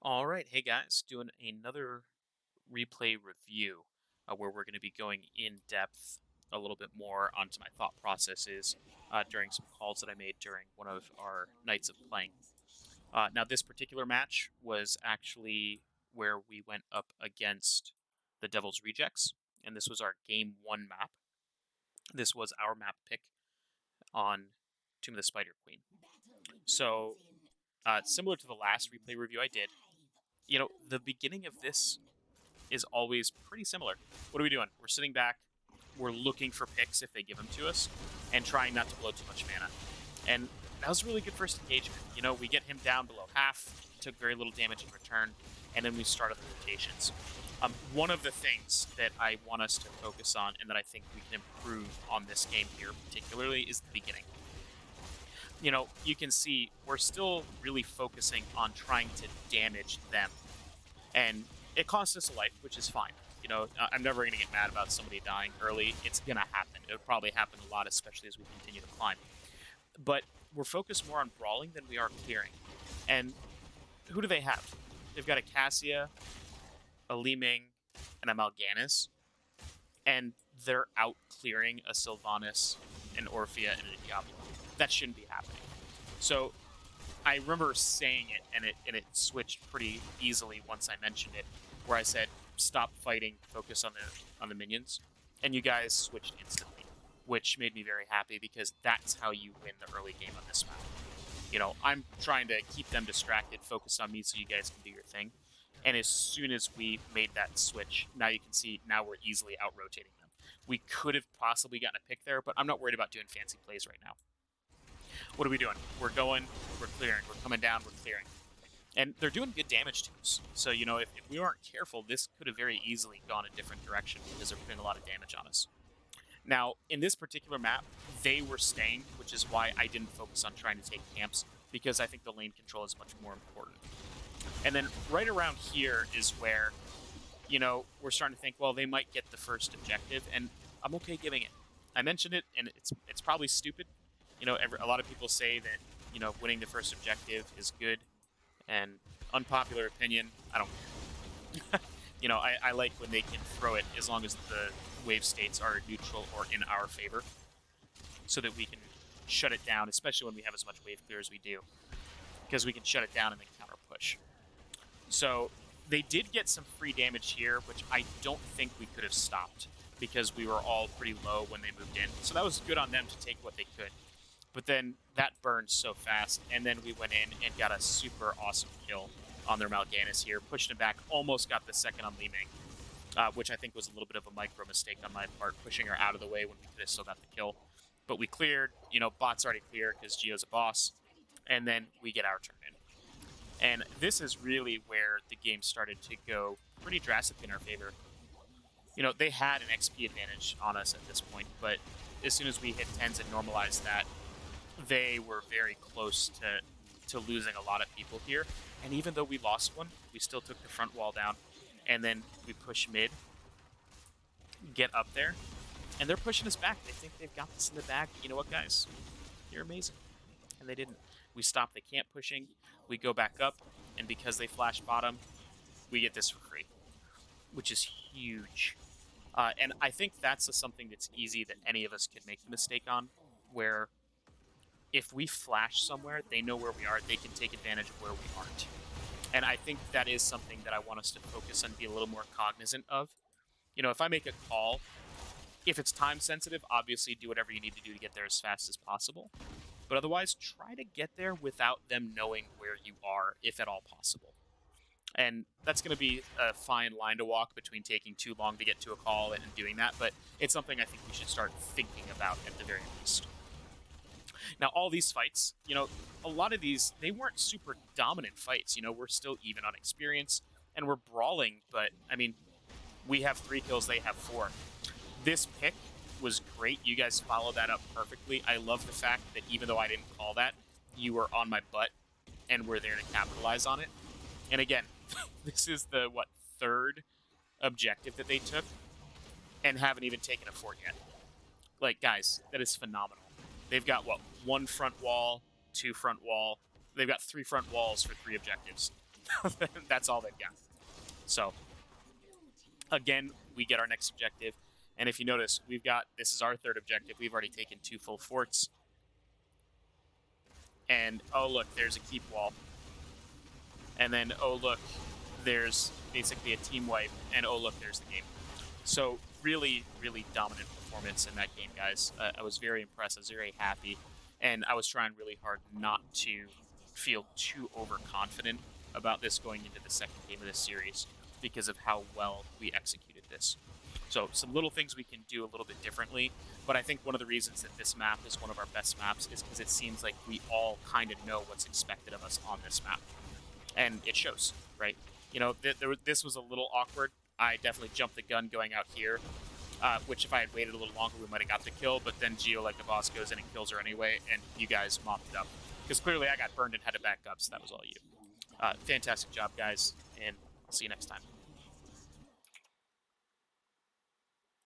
All right, hey guys, doing another replay review where we're going to be going in depth a little bit more onto my thought processes during some calls that I made during one of our nights of playing. Now, this particular match was actually where we went up against the Devil's Rejects, and this was our game one map. This was our map pick on Tomb of the Spider Queen. So, similar to the last replay review I did, the beginning of this is always pretty similar. What are we doing? We're sitting back, we're looking for picks if they give them to us, and trying not to blow too much mana. And that was a really good first engagement. We get him down below half, took very little damage in return, and then we started the rotations. One of the things that I want us to focus on and that I think we can improve on this game here particularly is the beginning. You can see we're still really focusing on trying to damage them. And it costs us a life, which is fine. I'm never going to get mad about somebody dying early. It's going to happen. It'll probably happen a lot, especially as we continue to climb. But we're focused more on brawling than we are clearing. And who do they have? They've got a Cassia, a Li Ming, and a Mal'Ganis. And they're out clearing a Sylvanas, an Orphea, and a Diablo. That shouldn't be happening. So I remember saying it, and it switched pretty easily once I mentioned it, where I said, "Stop fighting, focus on the minions," and you guys switched instantly, which made me very happy because that's how you win the early game on this map. I'm trying to keep them distracted, focused on me, so you guys can do your thing. And as soon as we made that switch, now you can see now we're easily out rotating them. We could have possibly gotten a pick there, but I'm not worried about doing fancy plays right now. What are we doing? We're going, we're clearing, we're coming down, we're clearing. And they're doing good damage to us. So, if we weren't careful, this could have very easily gone a different direction because they're putting a lot of damage on us. Now, in this particular map, they were staying, which is why I didn't focus on trying to take camps, because I think the lane control is much more important. And then right around here is where, we're starting to think, well, they might get the first objective, and I'm okay giving it. I mentioned it, and it's probably stupid. A lot of people say that, winning the first objective is good, and unpopular opinion, I don't care. I like when they can throw it as long as the wave states are neutral or in our favor, so that we can shut it down, especially when we have as much wave clear as we do, because we can shut it down and then counter push. So they did get some free damage here, which I don't think we could have stopped because we were all pretty low when they moved in. So that was good on them to take what they could. But then that burned so fast, and then we went in and got a super awesome kill on their Mal'Ganis here, pushed him back, almost got the second on Li Ming, which I think was a little bit of a micro mistake on my part, pushing her out of the way when we could have still got the kill. But we cleared, bot's already clear because Gio's a boss, and then we get our turn in. And this is really where the game started to go pretty drastically in our favor. They had an XP advantage on us at this point, but as soon as we hit 10s and normalized that, they were very close to losing a lot of people here. And even though we lost one, we still took the front wall down, and then we push mid, get up there, and they're pushing us back. They think they've got this in the bag. But you know what, guys? You're amazing. And they didn't. We stop the camp pushing, we go back up, and because they flash bottom, we get this for free, which is huge. And I think that's something that's easy that any of us could make the mistake on, where if we flash somewhere, they know where we are, they can take advantage of where we aren't. And I think that is something that I want us to focus on, be a little more cognizant of. If I make a call, if it's time sensitive, obviously do whatever you need to do to get there as fast as possible. But otherwise, try to get there without them knowing where you are, if at all possible. And that's going to be a fine line to walk between taking too long to get to a call and doing that, but it's something I think we should start thinking about at the very least. Now, all these fights, a lot of these, they weren't super dominant fights. We're still even on experience, and we're brawling, but, we have 3 kills, they have 4. This pick was great. You guys followed that up perfectly. I love the fact that even though I didn't call that, you were on my butt and were there to capitalize on it. And again, this is the, 3rd objective that they took and haven't even taken a fort yet. Like, guys, that is phenomenal. They've got, 1 front wall, 2 front wall. They've got 3 front walls for 3 objectives. That's all they've got. So again, we get our next objective. And if you notice, this is our third objective. We've already taken 2 full forts. And oh, look, there's a keep wall. And then, oh, look, there's basically a team wipe. And oh, look, there's the game. So really, really dominant performance in that game, guys. I was very impressed. I was very happy. And I was trying really hard not to feel too overconfident about this going into the second game of this series because of how well we executed this. So some little things we can do a little bit differently, but I think one of the reasons that this map is one of our best maps is because it seems like we all kind of know what's expected of us on this map. And it shows, right? You know, this was a little awkward. I definitely jumped the gun going out here, which if I had waited a little longer, we might have got the kill, but then Geo, like the boss, goes in and kills her anyway, and you guys mopped it up. Because clearly I got burned and had to back up, so that was all you. Fantastic job, guys, and I'll see you next time.